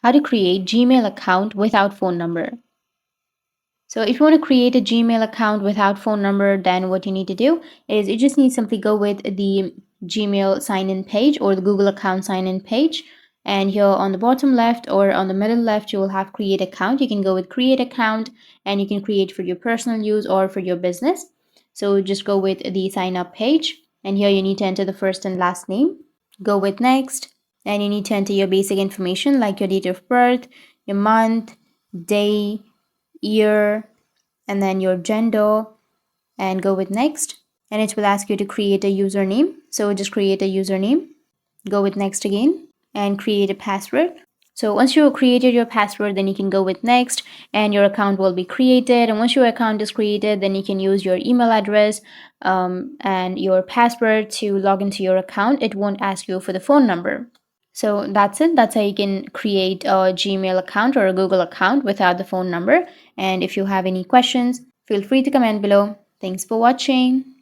how to create Gmail account without phone number. So if you want to create a Gmail account without phone number, then what you need to do is you just need to simply go with the Gmail sign-in page or the Google account sign-in page. And here on the bottom left or on the middle left, you will have create account. You can go with create account and you can create for your personal use or for your business. So just go with the sign up page. And here you need to enter the first and last name. Go with next. And you need to enter your basic information like your date of birth, your month, day, year, and then your gender, and go with next. And it will ask you to create a username. So just create a username. Go with next again and create a password. So once you created your password, then you can go with next and your account will be created. And once your account is created, then you can use your email address and your password to log into your account. It won't ask you for the phone number. So that's it. That's how you can create a Gmail account or a Google account without the phone number. And if you have any questions, feel free to comment below. Thanks for watching.